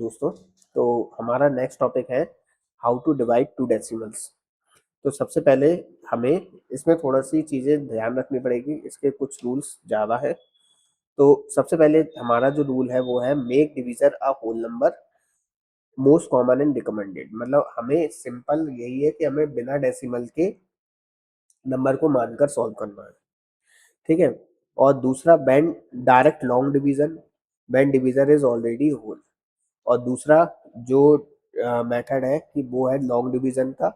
दोस्तों। तो हमारा नेक्स्ट टॉपिक है how to divide two decimals. तो सबसे पहले हमें इसमें थोड़ा सी चीज़ें ध्यान रखनी पड़ेगी, इसके कुछ रूल्स ज़्यादा है। तो सबसे पहले हमारा जो रूल है वो है make division a whole number most common and recommended. मतलब हमें सिंपल यही है कि हमें बिना डेसिमल के नंबर को मानकर सॉल्व करना है, ठीक है। और दूसरा band direct long division, band division is already whole. और दूसरा जो मेथड है कि वो है लॉन्ग डिवीजन का।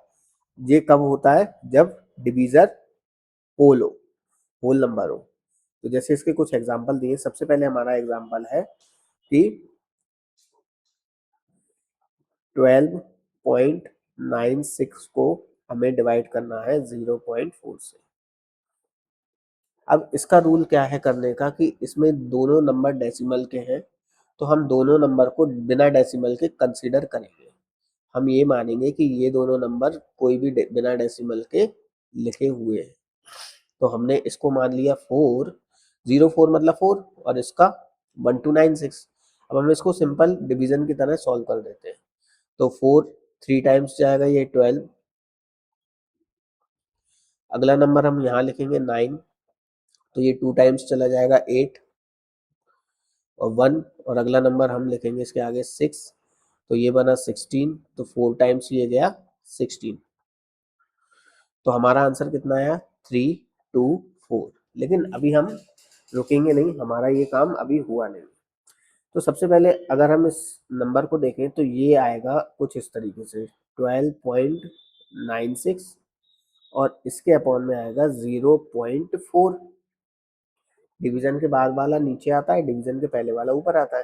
ये कब होता है? जब डिवीजर होल हो, होल नंबर हो। तो जैसे इसके कुछ एग्जांपल दिए। सबसे पहले हमारा एग्जांपल है कि 12.96 को हमें डिवाइड करना है 0.4 से। अब इसका रूल क्या है करने का कि इसमें दोनों नंबर डेसिमल के हैं, तो हम दोनों नंबर को बिना डेसिमल के कंसीडर करेंगे। हम ये मानेंगे कि ये दोनों नंबर कोई भी बिना डेसिमल के लिखे हुए हैं। तो हमने इसको मान लिया 4, 0 4 मतलब 4, और इसका 1296। अब हम इसको सिंपल डिवीजन की तरह सॉल्व कर देते हैं। तो 4 3 टाइम्स जाएगा, ये 12। अगला नंबर हम यहाँ लिखेंगे 9, तो ये 2 टाइम्स चला जाएगा 8 और 1। और अगला नंबर हम लिखेंगे इसके आगे 6, तो ये बना 16, तो 4 टाइम्स ये गया 16। तो हमारा आंसर कितना आया? 324। लेकिन अभी हम रुकेंगे नहीं, हमारा ये काम अभी हुआ नहीं। तो सबसे पहले अगर हम इस नंबर को देखें तो ये आएगा कुछ इस तरीके से 12.96, और इसके अपॉन में आएगा 0.4। डिवीजन के बाद वाला नीचे आता है, डिवीजन के पहले वाला ऊपर आता है।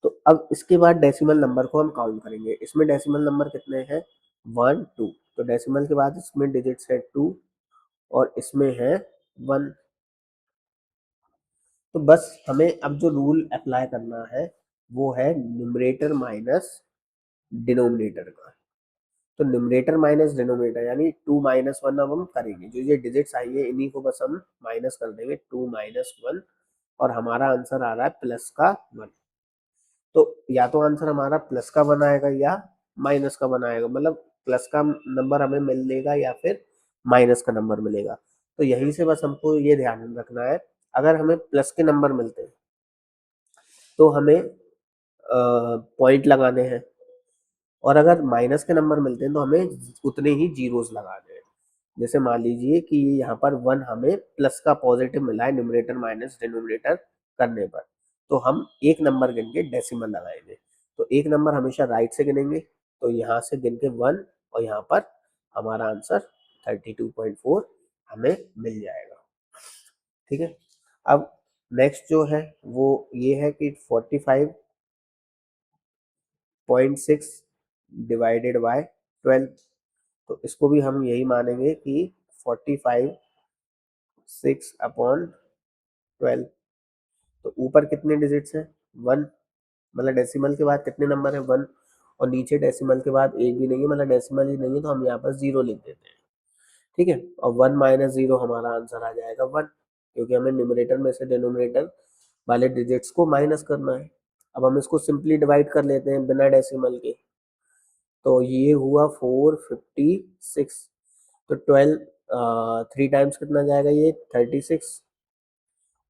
तो अब इसके बाद डेसिमल नंबर को हम काउंट करेंगे। इसमें डेसिमल नंबर कितने हैं? 1 2। तो डेसिमल के बाद इसमें डिजिट्स है 2 और इसमें है 1। तो बस हमें अब जो रूल अप्लाई करना है वो है न्यूमरेटर माइनस डिनोमिनेटर का। तो न्यूमरेटर माइनस डिनोमिनेटर यानी 2 माइनस 1 अब हम करेंगे। जो ये डिजिट्स आई है इन्हीं को बस हम माइनस कर देंगे, 2 माइनस 1, और हमारा आंसर आ रहा है प्लस का 1। तो या तो आंसर हमारा प्लस का 1 आएगा या माइनस का 1 आएगा। मतलब प्लस का नंबर हमें मिलेगा या फिर माइनस का नंबर मिलेगा। तो यहीं से बस हमको ये ध्यान रखना है, अगर हमें प्लस के नंबर मिलते हैं तो हमें पॉइंट लगाने हैं, और अगर माइनस के नंबर मिलते हैं तो हमें उतने ही जीरोस लगाने हैं। जैसे मान लीजिए कि यहाँ पर 1 हमें प्लस का पॉजिटिव मिला है न्यूमरेटर माइनस डिनोमिनेटर करने पर, तो हम एक नंबर गिन के डेसिमल लगाएंगे। तो एक नंबर हमेशा राइट से गिनेंगे, तो यहाँ से गिन के 1, और यहाँ पर हमारा आंसर 32.4 हमें मिल जाएगा, ठीक है। अब नेक्स्ट जो है वो ये है कि 45.6 डिवाइडेड बाय 12। तो इसको भी हम यही मानेंगे कि 45 6 अपॉन 12। तो ऊपर कितने डिजिट्स हैं? 1। मतलब डेसिमल के बाद कितने नंबर है? 1। और नीचे डेसिमल के बाद एक भी नहीं है, मतलब डेसिमल ही नहीं है, तो हम यहाँ पर 0 लिख देते हैं, ठीक है। और 1 माइनस 0 हमारा आंसर आ जाएगा 1, क्योंकि हमें न्यूमरेटर में से डिनोमिनेटर वाले डिजिट्स को माइनस करना है। अब हम इसको सिंपली डिवाइड कर लेते हैं बिना डेसिमल के। तो ये हुआ 456। तो 12 3 टाइम्स कितना जाएगा? ये 36,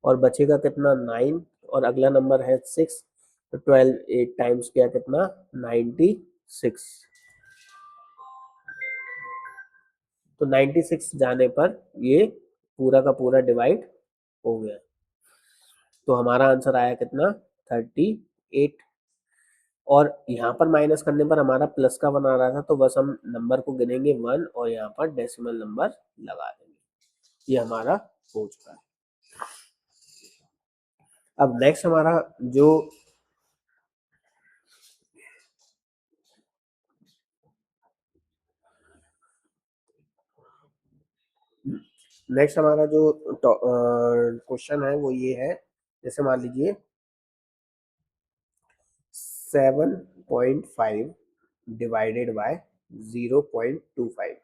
और बचेगा कितना? 9, और अगला नंबर है 6। तो 12 8 टाइम्स क्या कितना? 96। तो 96 जाने पर ये पूरा का पूरा डिवाइड हो गया। तो हमारा आंसर आया कितना? 38। और यहाँ पर माइनस करने पर हमारा प्लस का 1 आ रहा था, तो बस हम नंबर को गिनेंगे 1 और यहाँ पर डेसिमल नंबर लगा देंगे। ये हमारा हो चुका है। अब नेक्स्ट हमारा जो क्वेश्चन है वो ये है। जैसे मान लीजिए 7.5 डिवाइडेड बाय 0.25।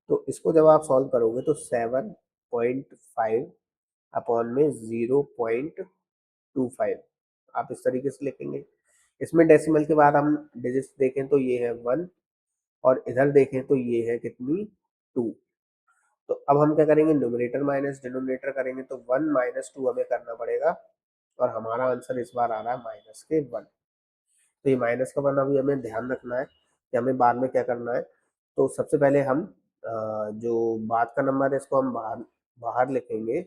तो इसको जब आप सॉल्व करोगे तो 7.5 अपॉन में 0.25 आप इस तरीके से लिखेंगे। इसमें डेसिमल के बाद हम डिजिट्स देखें तो ये है 1 और इधर देखें तो ये है कितनी 2। तो अब हम क्या करेंगे, न्यूमरेटर माइनस डिनोमिनेटर करेंगे तो 1 माइनस 2 हमें करना पड़ेगा और हमारा आंसर इस बार आ रहा है माइनस के 1। तो ये माइनस का 1 अभी हमें ध्यान रखना है कि हमें बाद में क्या करना है। तो सबसे पहले हम जो बाद का नंबर है इसको हम बाहर बाहर लिखेंगे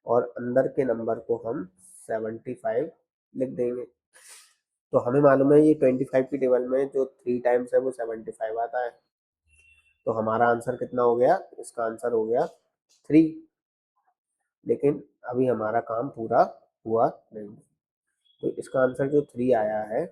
और अंदर के नंबर को हम 75 लिख देंगे। तो हमें मालूम है ये 25 की टेबल में जो 3 टाइम्स है वो 75 आता है। तो हमारा आंसर कितना हो गया, इसका आंसर हो गया 3। लेकिन अभी हमारा काम पूरा हुआ नहीं। तो इसका आंसर जो 3 आया है